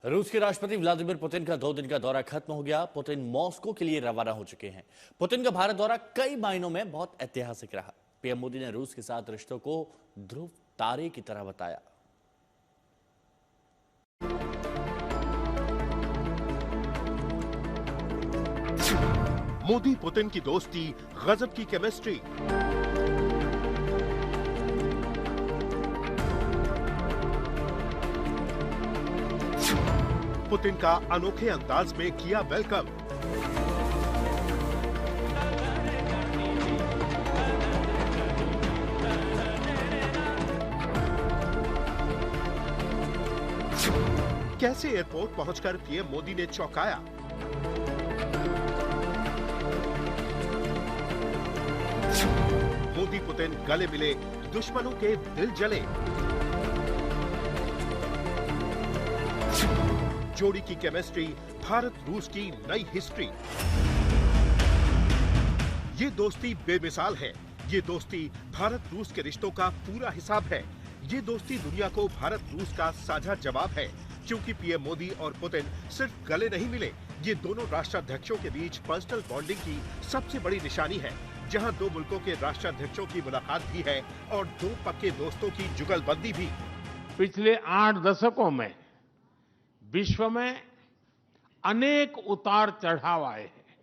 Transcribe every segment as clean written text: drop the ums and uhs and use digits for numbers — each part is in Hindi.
रूस के राष्ट्रपति व्लादिमीर पुतिन का 2 दिन का दौरा खत्म हो गया। पुतिन मॉस्को के लिए रवाना हो चुके हैं। पुतिन का भारत दौरा कई मायनों में बहुत ऐतिहासिक रहा। पीएम मोदी ने रूस के साथ रिश्तों को ध्रुव तारे की तरह बताया। मोदी पुतिन की दोस्ती गजब की केमिस्ट्री। पुतिन का अनोखे अंदाज में किया वेलकम। कैसे एयरपोर्ट पहुंचकर पीएम मोदी ने चौंकाया। मोदी पुतिन गले मिले, दुश्मनों के दिल जले। जोड़ी की केमिस्ट्री, भारत रूस की नई हिस्ट्री। ये दोस्ती बेमिसाल है। ये दोस्ती भारत रूस के रिश्तों का पूरा हिसाब है। ये दोस्ती दुनिया को भारत रूस का साझा जवाब है, क्योंकि पीएम मोदी और पुतिन सिर्फ गले नहीं मिले, ये दोनों राष्ट्राध्यक्षों के बीच पर्सनल बॉन्डिंग की सबसे बड़ी निशानी है, जहां दो मुल्कों के राष्ट्राध्यक्षों की मुलाकात भी है और दो पक्के दोस्तों की जुगलबंदी भी। पिछले 8 दशकों में विश्व में अनेक उतार चढ़ाव आए हैं।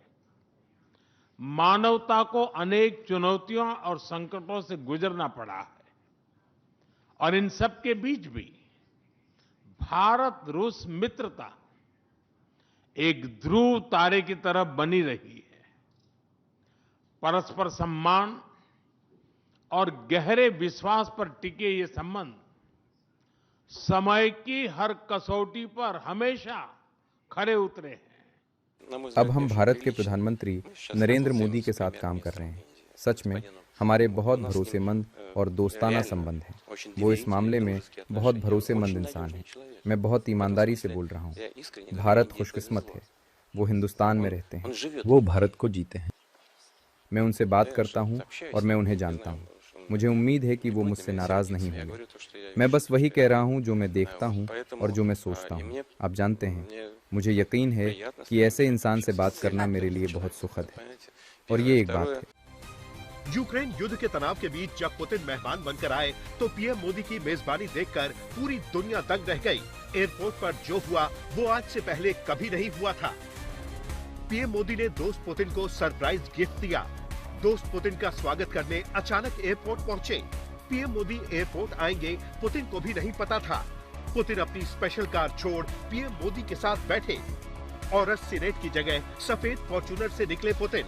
मानवता को अनेक चुनौतियों और संकटों से गुजरना पड़ा है, और इन सब के बीच भी भारत रूस मित्रता एक ध्रुव तारे की तरह बनी रही है। परस्पर सम्मान और गहरे विश्वास पर टिके ये संबंध समय की हर कसौटी पर हमेशा खरे उतरे हैं। अब हम भारत के प्रधानमंत्री नरेंद्र मोदी के साथ काम कर रहे हैं। सच में हमारे बहुत भरोसेमंद और दोस्ताना संबंध हैं। वो इस मामले में बहुत भरोसेमंद इंसान हैं। मैं बहुत ईमानदारी से बोल रहा हूँ। भारत खुशकिस्मत है, वो हिंदुस्तान में रहते हैं, वो भारत को जीते हैं। मैं उनसे बात करता हूँ और मैं उन्हें जानता हूँ। मुझे उम्मीद है कि वो मुझसे नाराज नहीं होंगे। मैं बस वही कह रहा हूँ जो मैं देखता हूँ और जो मैं सोचता हूँ। आप जानते हैं, मुझे यकीन है कि ऐसे इंसान से बात करना मेरे लिए बहुत सुखद है। और ये एक बात है, यूक्रेन युद्ध के तनाव के बीच जब पुतिन मेहमान बनकर आए तो पीएम मोदी की मेजबानी देखकर पूरी दुनिया दंग रह गई। एयरपोर्ट पर जो हुआ वो आज से पहले कभी नहीं हुआ था। पीएम मोदी ने दोस्त पुतिन को सरप्राइज गिफ्ट दिया। दोस्त पुतिन का स्वागत करने अचानक एयरपोर्ट पहुंचे। पीएम मोदी एयरपोर्ट आएंगे पुतिन को भी नहीं पता था। पुतिन अपनी स्पेशल कार छोड़ पीएम मोदी के साथ बैठे। ऑरस सीनेट की जगह सफेद फॉर्च्यूनर से निकले पुतिन।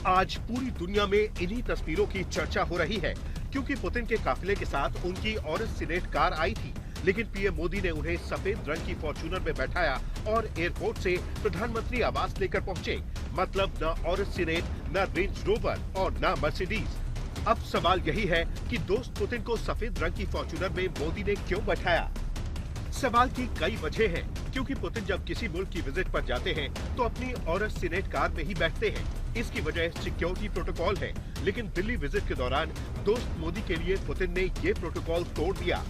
आज पूरी दुनिया में इन्हीं तस्वीरों की चर्चा हो रही है, क्योंकि पुतिन के काफिले के साथ उनकी ऑरस सीनेट कार आई थी, लेकिन पीएम मोदी ने उन्हें सफेद रंग की फॉर्च्यूनर में बैठाया और एयरपोर्ट से प्रधानमंत्री आवास लेकर पहुंचे। मतलब न ऑरस सीनेट, न रेंज रोवर और न मर्सिडीज। अब सवाल यही है कि दोस्त पुतिन को सफेद रंग की फॉर्च्यूनर में मोदी ने क्यों बैठाया। सवाल की कई वजह हैं, क्योंकि पुतिन जब किसी मुल्क की विजिट पर जाते हैं तो अपनी ऑरस सीनेट कार में ही बैठते हैं। इसकी वजह सिक्योरिटी प्रोटोकॉल है, लेकिन दिल्ली विजिट के दौरान दोस्त मोदी के लिए पुतिन ने ये प्रोटोकॉल तोड़ दिया।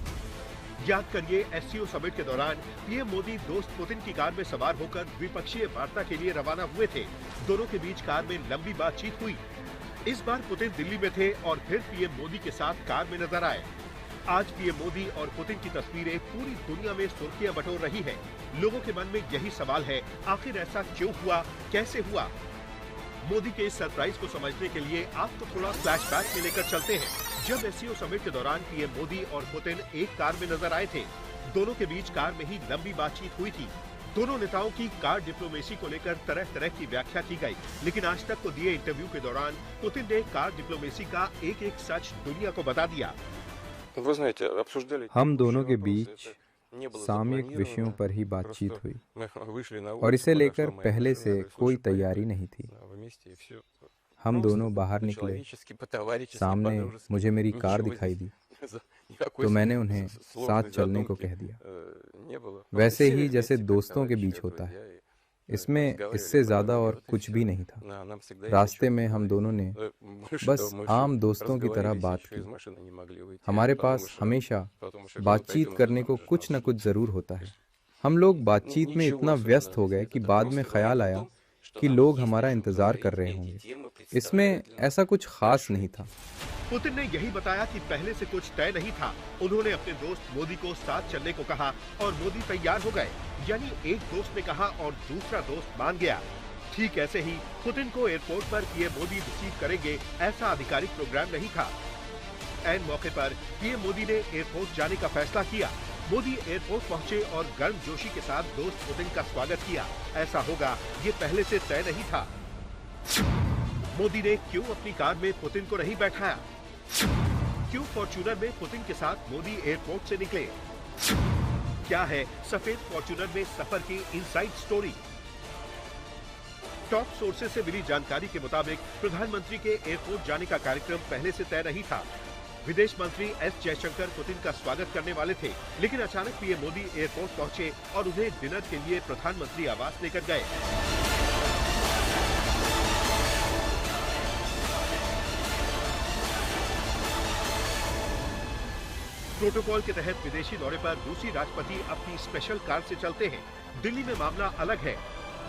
याद करिए, एससीओ समिट के दौरान पीएम मोदी दोस्त पुतिन की कार में सवार होकर द्विपक्षीय वार्ता के लिए रवाना हुए थे। दोनों के बीच कार में लंबी बातचीत हुई। इस बार पुतिन दिल्ली में थे और फिर पीएम मोदी के साथ कार में नजर आए। आज पीएम मोदी और पुतिन की तस्वीरें पूरी दुनिया में सुर्खियां बटोर रही है। लोगों के मन में यही सवाल है, आखिर ऐसा क्यों हुआ, कैसे हुआ। मोदी के इस सरप्राइज को समझने के लिए आपको थोड़ा फ्लैशबैक में लेकर चलते हैं। जब एससीओ समिट के दौरान पीएम मोदी और पुतिन एक कार में नजर आए थे, दोनों के बीच कार में ही लंबी बातचीत हुई थी। दोनों नेताओं की कार डिप्लोमेसी को लेकर तरह तरह की व्याख्या की गई, लेकिन आज तक को दिए इंटरव्यू के दौरान पुतिन ने कार डिप्लोमेसी का एक एक सच दुनिया को बता दिया। हम दोनों के बीच सामयिक विषयों पर ही बातचीत हुई और इसे लेकर पहले से कोई तैयारी नहीं थी। हम दोनों बाहर निकले, सामने मुझे मेरी कार दिखाई दी, तो मैंने उन्हें साथ चलने को कह दिया, वैसे ही जैसे दोस्तों के बीच होता है। इसमें इससे ज्यादा और कुछ भी नहीं था। रास्ते में हम दोनों ने बस आम दोस्तों की तरह बात की। हमारे पास हमेशा बातचीत करने को कुछ न कुछ जरूर होता है। हम लोग बातचीत में इतना व्यस्त हो गए कि बाद में ख्याल आया कि लोग हमारा इंतजार कर रहे होंगे। इसमें ऐसा कुछ खास नहीं था। पुतिन ने यही बताया कि पहले से कुछ तय नहीं था। उन्होंने अपने दोस्त मोदी को साथ चलने को कहा और मोदी तैयार हो गए। यानी एक दोस्त ने कहा और दूसरा दोस्त मान गया। ठीक ऐसे ही पुतिन को एयरपोर्ट पर पीएम मोदी रिसीव करेंगे, ऐसा आधिकारिक प्रोग्राम नहीं था। ऐन मौके पर पीएम मोदी ने एयरपोर्ट जाने का फैसला किया। मोदी एयरपोर्ट पहुंचे और गर्मजोशी के साथ दोस्त पुतिन का स्वागत किया। ऐसा होगा ये पहले से तय नहीं था। मोदी ने क्यों अपनी कार में पुतिन को नहीं बैठाया? क्यों फॉर्च्यूनर में पुतिन के साथ मोदी एयरपोर्ट से निकले? क्या है सफेद फॉर्च्यूनर में सफर की इनसाइड स्टोरी? टॉप सोर्सेज से मिली जानकारी के मुताबिक प्रधानमंत्री के एयरपोर्ट जाने का कार्यक्रम पहले से तय नहीं था। विदेश मंत्री एस जयशंकर पुतिन का स्वागत करने वाले थे, लेकिन अचानक पीएम मोदी एयरपोर्ट पहुंचे और उन्हें डिनर के लिए प्रधानमंत्री आवास लेकर गए। प्रोटोकॉल के तहत विदेशी दौरे पर रूसी राष्ट्रपति अपनी स्पेशल कार से चलते हैं। दिल्ली में मामला अलग है।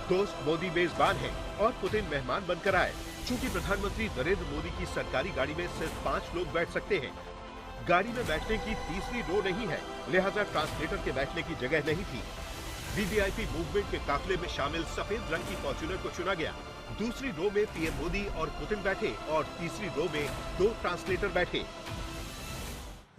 दोस्त मोदी मेजबान है और पुतिन मेहमान बनकर आए। चूंकि प्रधानमंत्री नरेंद्र मोदी की सरकारी गाड़ी में सिर्फ 5 लोग बैठ सकते हैं। गाड़ी में बैठने की तीसरी रो नहीं है, लिहाजा ट्रांसलेटर के बैठने की जगह नहीं थी। वीवीआईपी मूवमेंट के काफिले में शामिल सफेद रंग की फॉर्च्यूनर को चुना गया। दूसरी रो में पीएम मोदी और पुतिन बैठे और तीसरी रो में 2 ट्रांसलेटर बैठे।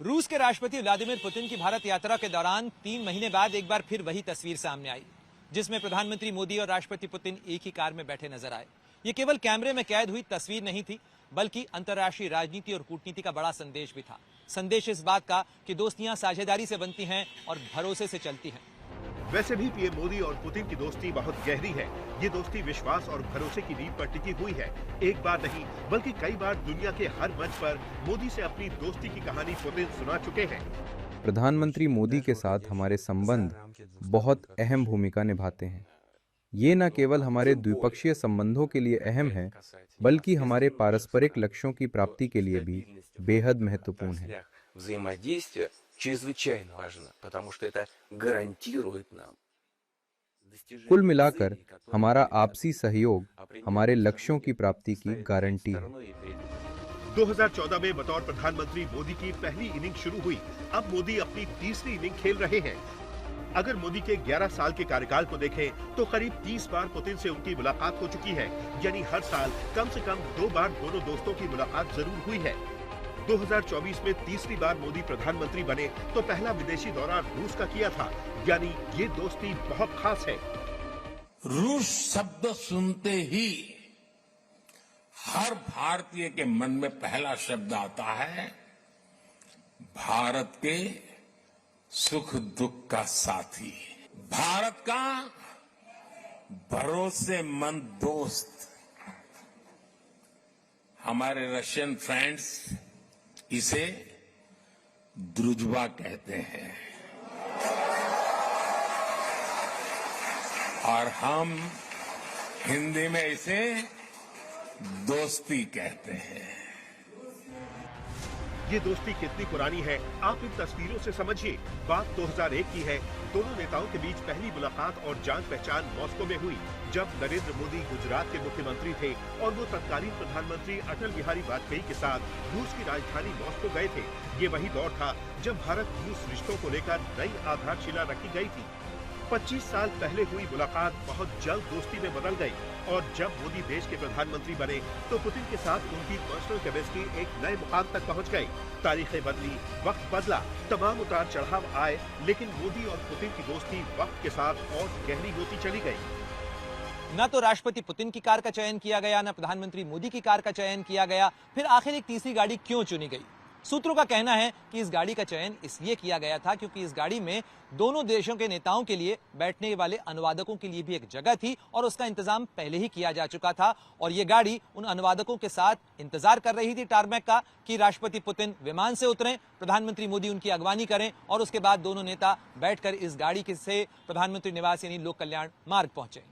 रूस के राष्ट्रपति व्लादिमीर पुतिन की भारत यात्रा के दौरान 3 महीने बाद एक बार फिर वही तस्वीर सामने आई, जिसमें प्रधानमंत्री मोदी और राष्ट्रपति पुतिन एक ही कार में बैठे नजर आए। ये केवल कैमरे में कैद हुई तस्वीर नहीं थी, बल्कि अंतर्राष्ट्रीय राजनीति और कूटनीति का बड़ा संदेश भी था। संदेश इस बात का कि दोस्तियां साझेदारी से बनती हैं और भरोसे से चलती हैं। वैसे भी पीएम मोदी और पुतिन की दोस्ती बहुत गहरी है। ये दोस्ती विश्वास और भरोसे की नींव पर टिकी हुई है। एक बार नहीं बल्कि कई बार दुनिया के हर मंच पर मोदी से अपनी दोस्ती की कहानी पुतिन सुना चुके हैं। प्रधानमंत्री मोदी के साथ हमारे संबंध बहुत अहम भूमिका निभाते हैं। ये न केवल हमारे द्विपक्षीय संबंधों के लिए अहम है, बल्कि हमारे पारस्परिक लक्ष्यों की प्राप्ति के लिए भी बेहद महत्वपूर्ण है। कुल मिलाकर हमारा आपसी सहयोग हमारे लक्ष्यों की प्राप्ति की गारंटी है। 2014 में बतौर प्रधानमंत्री मोदी की पहली इनिंग शुरू हुई। अब मोदी अपनी तीसरी इनिंग खेल रहे हैं। अगर मोदी के 11 साल के कार्यकाल को देखें तो करीब 30 बार पुतिन से उनकी मुलाकात हो चुकी है। यानी हर साल कम से कम 2 बार दोनों दोस्तों की मुलाकात जरूर हुई है। 2024 में तीसरी बार मोदी प्रधानमंत्री बने तो पहला विदेशी दौरा रूस का किया था। यानी ये दोस्ती बहुत खास है। रूस शब्द सुनते ही हर भारतीय के मन में पहला शब्द आता है भारत के सुख दुख का साथी, भारत का भरोसेमंद दोस्त। हमारे रशियन फ्रेंड्स इसे द्रुजबा कहते हैं और हम हिंदी में इसे दोस्ती कहते हैं। ये दोस्ती कितनी पुरानी है आप इन तस्वीरों से समझिए। बात 2001 की है। दोनों नेताओं के बीच पहली मुलाकात और जान पहचान मॉस्को में हुई, जब नरेंद्र मोदी गुजरात के मुख्यमंत्री थे और वो तत्कालीन प्रधानमंत्री अटल बिहारी वाजपेयी के साथ रूस की राजधानी मॉस्को गए थे। ये वही दौर था जब भारत रूस रिश्तों को लेकर नई आधारशिला रखी गई थी। 25 साल पहले हुई मुलाकात बहुत जल्द दोस्ती में बदल गई और जब मोदी देश के प्रधानमंत्री बने तो पुतिन के साथ उनकी पर्सनल केमिस्ट्री एक नए मुकाम तक पहुंच गई। तारीखें बदली, वक्त बदला, तमाम उतार चढ़ाव आए, लेकिन मोदी और पुतिन की दोस्ती वक्त के साथ और गहरी होती चली गई। न तो राष्ट्रपति पुतिन की कार का चयन किया गया, न प्रधानमंत्री मोदी की कार का चयन किया गया। फिर आखिर एक तीसरी गाड़ी क्यों चुनी गई? सूत्रों का कहना है कि इस गाड़ी का चयन इसलिए किया गया था क्योंकि इस गाड़ी में दोनों देशों के नेताओं के लिए बैठने वाले अनुवादकों के लिए भी एक जगह थी और उसका इंतजाम पहले ही किया जा चुका था। और ये गाड़ी उन अनुवादकों के साथ इंतजार कर रही थी टारमैक का कि राष्ट्रपति पुतिन विमान से उतरें, प्रधानमंत्री मोदी उनकी अगवानी करें और उसके बाद दोनों नेता बैठकर इस गाड़ी से प्रधानमंत्री निवास यानी लोक कल्याण मार्ग पहुंचे।